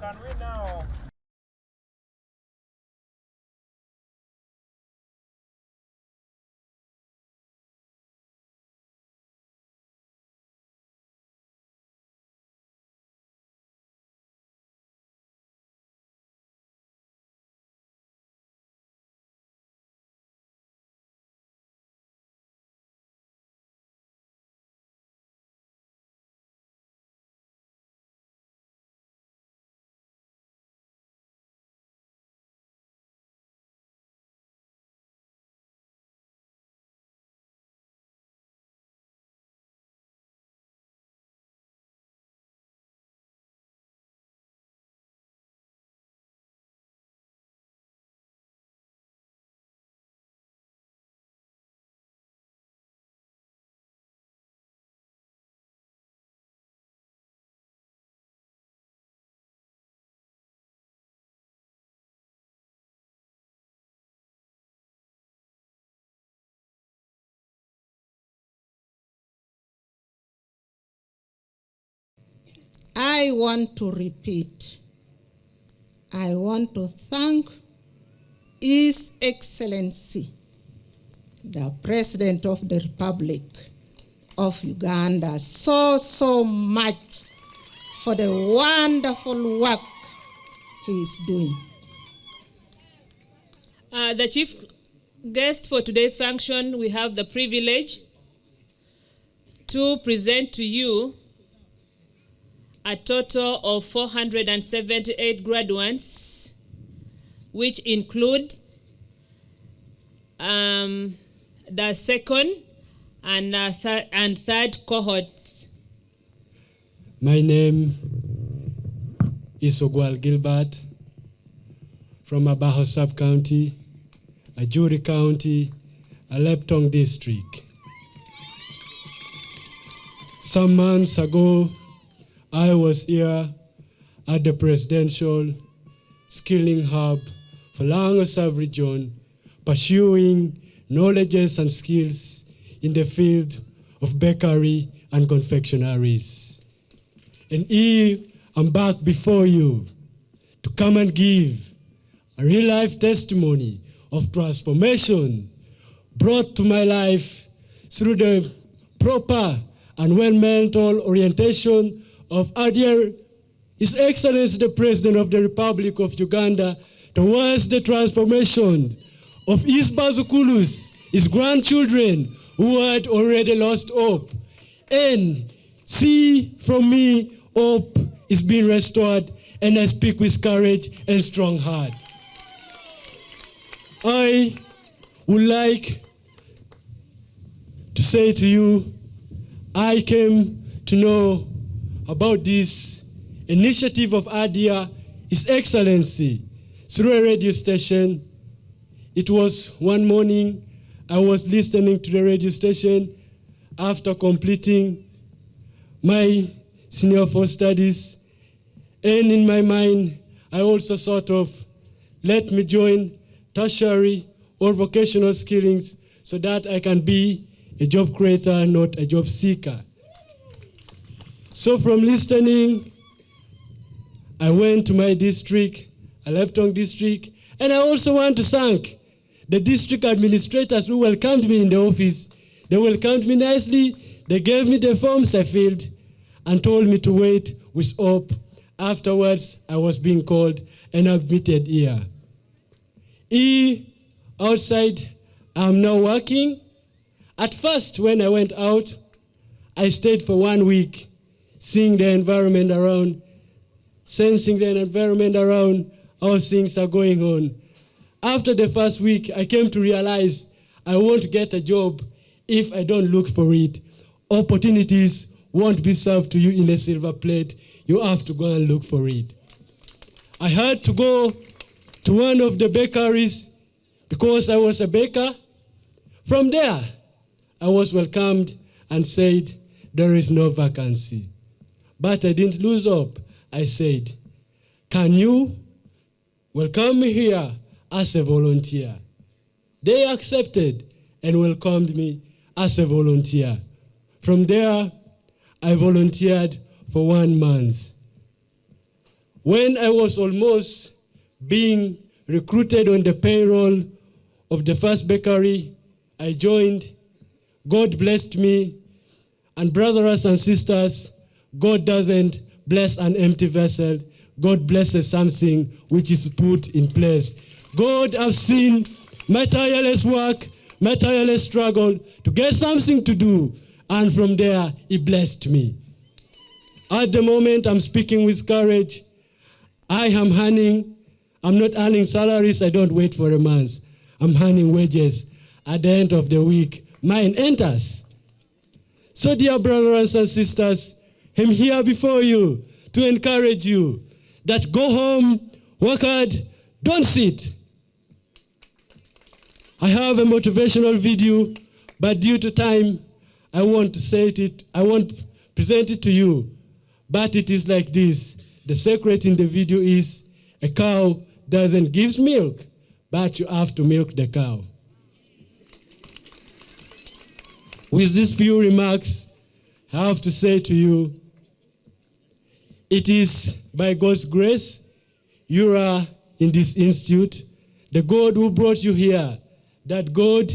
Can we now? I want to repeat. I want to thank His Excellency, the President of the Republic of Uganda, so much for the wonderful work he is doing. The chief guest for today's function, we have the privilege to present to you a total of 478 graduates, which include the second and third cohorts. My name is Obua Gilbert from Abajo Sub-County, Ajuri County, Aleptong District. Some months ago, I was here at the Presidential Skilling Hub for Lango Sub-Region, pursuing knowledges and skills in the field of bakery and confectionaries. And here I'm back before you to come and give a real-life testimony of transformation brought to my life through the proper and well-mentored orientation of His Excellency the President of the Republic of Uganda towards the transformation of his bazukulus, his grandchildren who had already lost hope. And see from me, hope is being restored, and I speak with courage and strong heart. I would like to say to you, I came to know about this initiative of ADIA, His Excellency, through a radio station. It was one morning, I was listening to the radio station after completing my senior 4 studies. And in my mind, I also thought of, let me join tertiary or vocational skillings so that I can be a job creator, not a job seeker. So from listening, I went to my district, Aleptong district, and I also want to thank the district administrators who welcomed me in the office. They welcomed me nicely, they gave me the forms I filled, and told me to wait with hope. Afterwards, I was being called and admitted here. Outside, I'm now working. At first, when I went out, I stayed for 1 week, seeing the environment around, sensing the environment around, how things are going on. After the first week, I came to realize I won't get a job if I don't look for it. Opportunities won't be served to you in a silver plate. You have to go and look for it. I had to go to one of the bakeries because I was a baker. From there, I was welcomed and said, there is no vacancy. But I didn't lose hope. I said, can you welcome me here as a volunteer? They accepted and welcomed me as a volunteer. From there, I volunteered for 1 month. When I was almost being recruited on the payroll of the first bakery, I joined. God blessed me. And brothers and sisters, God doesn't bless an empty vessel. God blesses something which is put in place. God has seen my tireless work, my tireless struggle to get something to do. And from there, He blessed me. At the moment, I'm speaking with courage. I'm not earning salaries. I don't wait for a month. I'm earning wages. At the end of the week, mine enters. So dear brothers and sisters, I'm here before you to encourage you that go home, work hard, don't sit. I have a motivational video, but due to time, I won't present it to you. But it is like this. The secret in the video is a cow doesn't give milk, but you have to milk the cow. With these few remarks, I have to say to you, it is by God's grace you are in this institute. The God who brought you here, that God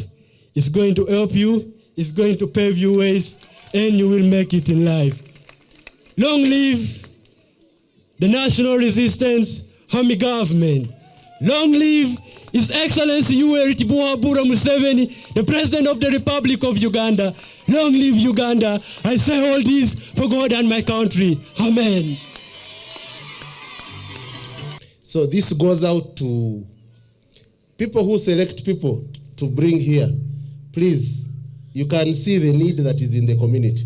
is going to help you, is going to pave you ways, and you will make it in life. Long live the National Resistance Army Government. Long live His Excellency Obua Museveni, the President of the Republic of Uganda. Long live Uganda. I say all this for God and my country. Amen. So this goes out to people who select people to bring here. Please, you can see the need that is in the community.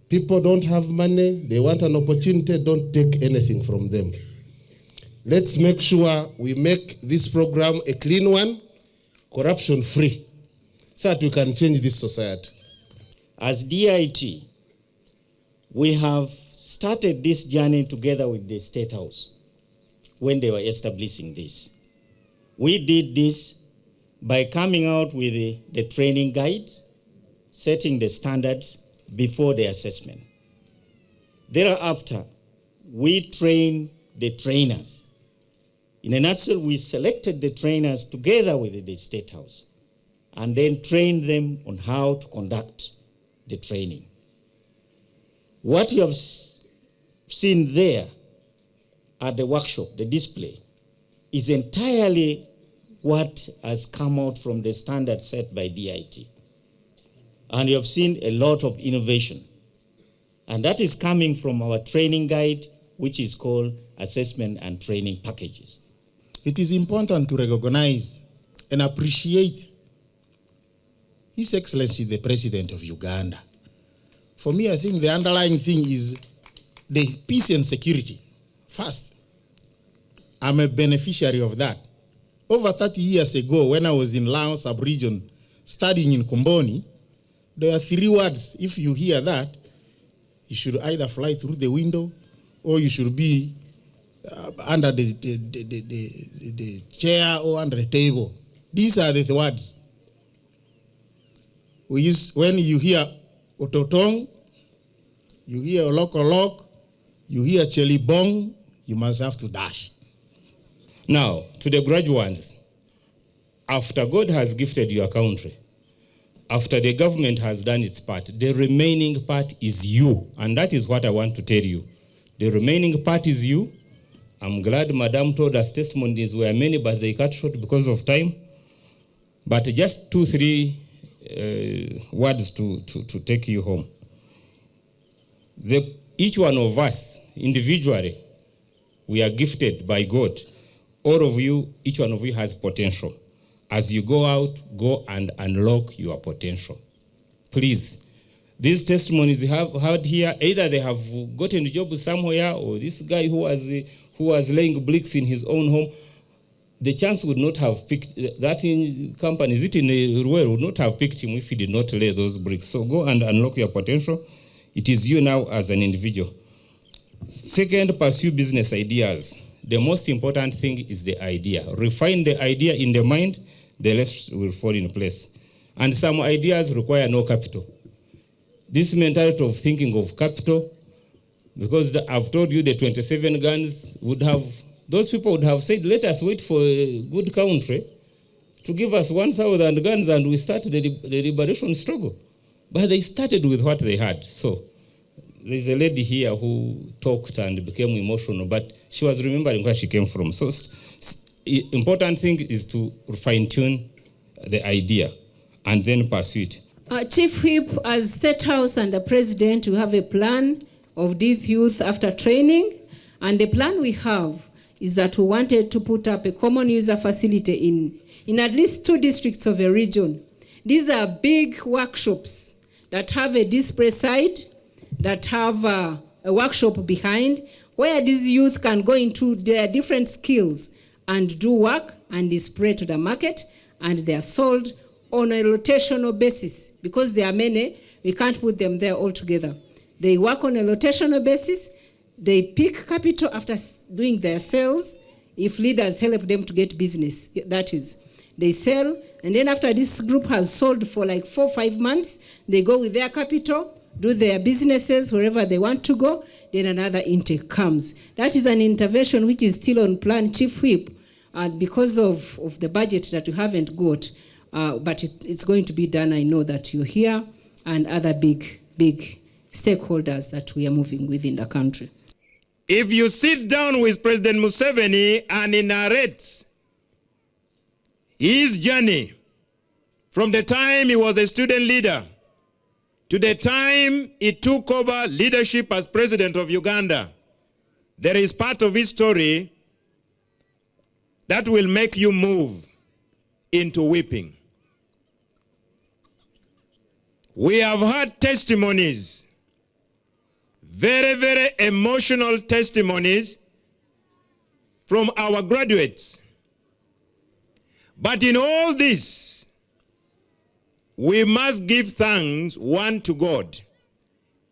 People don't have money, they want an opportunity, don't take anything from them. Let's make sure we make this program a clean one, corruption-free, so that we can change this society. As DIT, we have started this journey together with the State House when they were establishing this. We did this by coming out with the training guides, setting the standards before the assessment. Thereafter, we train the trainers. In a nutshell, we selected the trainers together with the State House and then trained them on how to conduct the training. What you have seen there at the workshop, the display, is entirely what has come out from the standard set by DIT. And you have seen a lot of innovation. And that is coming from our training guide, which is called Assessment and Training Packages. It is important to recognize and appreciate His Excellency the President of Uganda. For me, I think the underlying thing is the peace and security first. I'm a beneficiary of that. Over 30 years ago, when I was in Lango sub-region studying in Komboni, there are 3 words. If you hear that, you should either fly through the window or you should be under the chair or under the table. These are the words. We use when you hear Ototong, you hear Olokolok, you hear Chelibong, you must have to dash. Now, to the graduates, after God has gifted your country, after the government has done its part, the remaining part is you. And that is what I want to tell you. The remaining part is you. I'm glad Madam told us testimonies were many, but they cut short because of time. But just 2, 3 words to take you home. Each one of us, individually, we are gifted by God. All of you, each one of you has potential. As you go out, go and unlock your potential. Please, these testimonies you have heard here, either they have gotten a job somewhere, or this guy who was laying bricks in his own home, the chance would not have picked that company, is it in a Ruel, would not have picked him if he did not lay those bricks. So go and unlock your potential. It is you now as an individual. Second, pursue business ideas. The most important thing is the idea. Refine the idea in the mind, the rest will fall in place. And some ideas require no capital. This mentality of thinking of capital, because I've told you the 27 guns would have, those people would have said, let us wait for a good country to give us 1,000 guns and we start the liberation struggle. But they started with what they had. So there's a lady here who talked and became emotional, but she was remembering where she came from. So important thing is to fine-tune the idea and then pursue it. Chief Whip, as State House and the President, we have a plan of these youth after training. And the plan we have is that we wanted to put up a common user facility in at least 2 districts of a region. These are big workshops that have a display side, that have a workshop behind, where these youth can go into their different skills and do work and display to the market, and they are sold on a rotational basis. Because there are many, we can't put them there all together. They work on a rotational basis. They pick capital after doing their sales. If leaders help them to get business, that is. They sell, and then after this group has sold for like 4 or 5 months, they go with their capital, do their businesses wherever they want to go, then another intake comes. That is an intervention which is still on plan, Chief Whip, because of the budget that we haven't got. But it's going to be done. I know that you're here and other big stakeholders that we are moving within the country. If you sit down with President Museveni and he narrates his journey from the time he was a student leader to the time he took over leadership as President of Uganda, there is part of his story that will make you move into weeping. We have heard testimonies, very, very emotional testimonies from our graduates. But in all this, we must give thanks, 1, to God,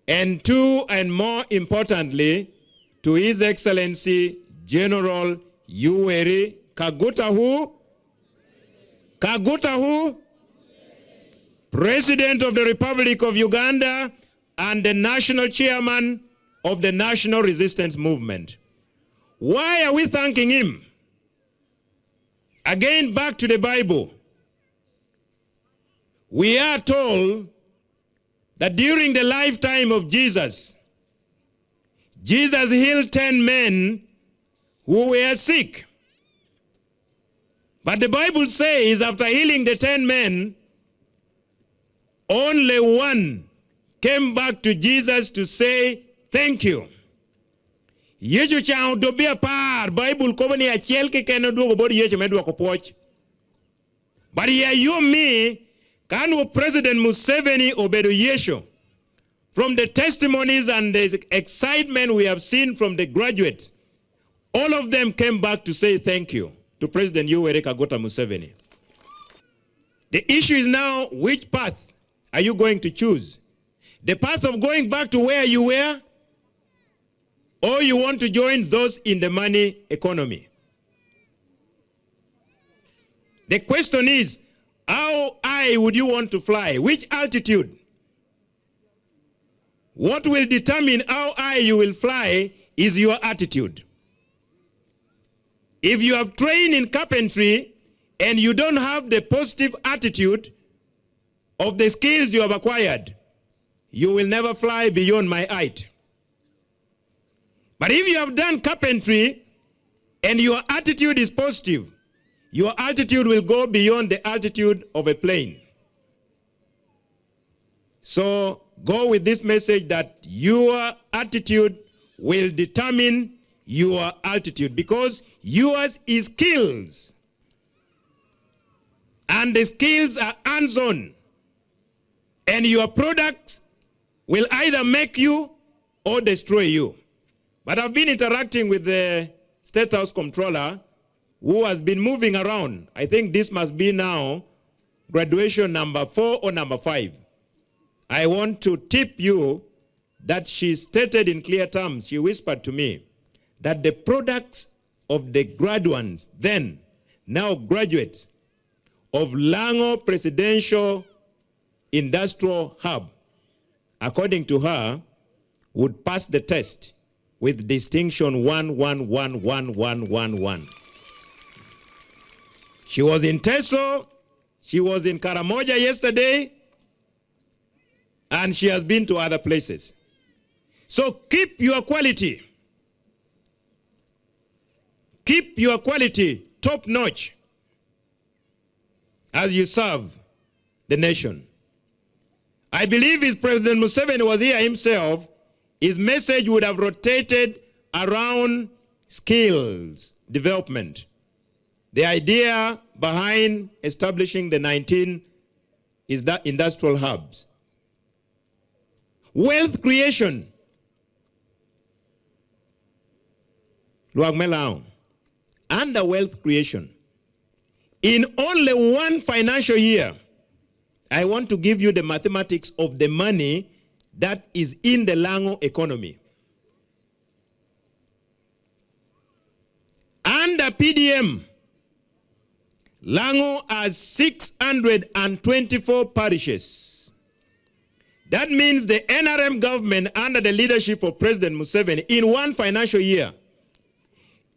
and 2, and more importantly, to His Excellency General Yoweri Kaguta President of the Republic of Uganda and the National Chairman of the National Resistance Movement. Why are we thanking him? Again, back to the Bible. We are told that during the lifetime of Jesus, Jesus healed 10 men who were sick. But the Bible says after healing the 10 men, only one came back to Jesus to say, thank you. Yesu chao dobia par Bible kobani achiel ke keno duogo bod Yesu medwako poch. But here you me kanu President Museveni obedo Yesu. From the testimonies and the excitement we have seen from the graduates, all of them came back to say thank you to President Yoweri Kaguta Museveni. The issue is now, which path are you going to choose? The path of going back to where you were, or you want to join those in the money economy? The question is, how high would you want to fly? Which altitude? What will determine how high you will fly is your attitude. If you have trained in carpentry and you don't have the positive attitude of the skills you have acquired, you will never fly beyond my height. But if you have done carpentry and your attitude is positive, your altitude will go beyond the altitude of a plane. So go with this message that your attitude will determine your altitude, because yours is skills. And the skills are hands-on. And your products will either make you or destroy you. But I've been interacting with the State House Comptroller, who has been moving around. I think this must be now graduation number 4 or number 5. I want to tip you that she stated in clear terms, she whispered to me, that the products of the graduates, then, now graduates, of Lango Presidential Industrial Hub, according to her, would pass the test with distinction 111111. She was in Teso, she was in Karamoja yesterday, and she has been to other places. So keep your quality. Keep your quality top notch as you serve the nation. I believe if President Museveni was here himself, his message would have rotated around skills development. The idea behind establishing the 19 is that industrial hubs. Wealth creation. Under wealth creation, in only one financial year, I want to give you the mathematics of the money that is in the Lango economy. Under PDM, Lango has 624 parishes. That means the NRM government, under the leadership of President Museveni, in one financial year,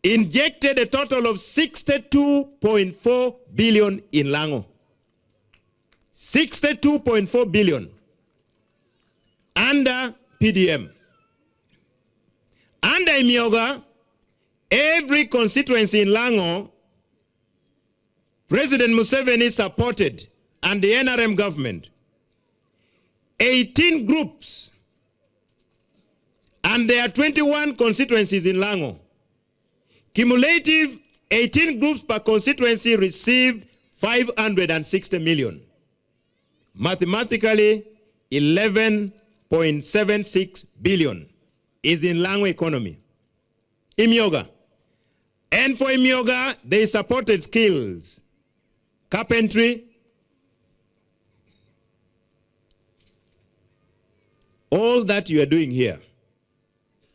injected a total of 62.4 billion in Lango. 62.4 billion under PDM. Under Imyoga, every constituency in Lango, President Museveni supported, and the NRM government, 18 groups, and there are 21 constituencies in Lango. Cumulative 18 groups per constituency received 560 million. Mathematically, 11.76 billion is in Lango economy. Imyoga. And for Imyoga, they supported skills, carpentry, all that you are doing here.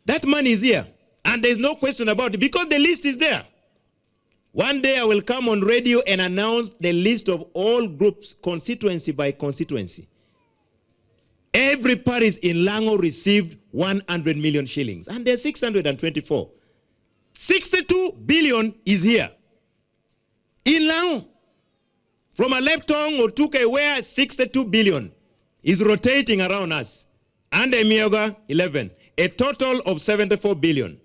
That money is here. And there's no question about it, because the list is there. One day I will come on radio and announce the list of all groups, constituency by constituency. Every parish in Lango received 100 million shillings, and there's 624. 62 billion is here. In Lango, from a Leptong or Tuke, where 62 billion is rotating around us. Under Imyoga, 11. a total of 74 billion.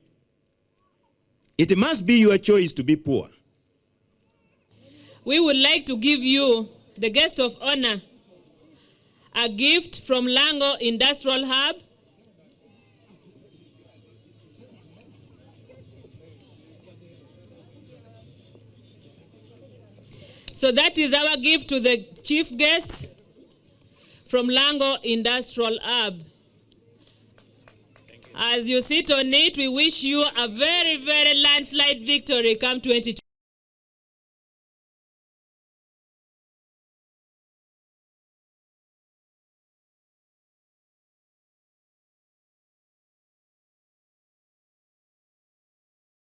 It must be your choice to be poor. We would like to give you, the guest of honor, a gift from Lango Industrial Hub. So that is our gift to the chief guests from Lango Industrial Hub. As you sit on it, we wish you a very, very landslide victory come 2020.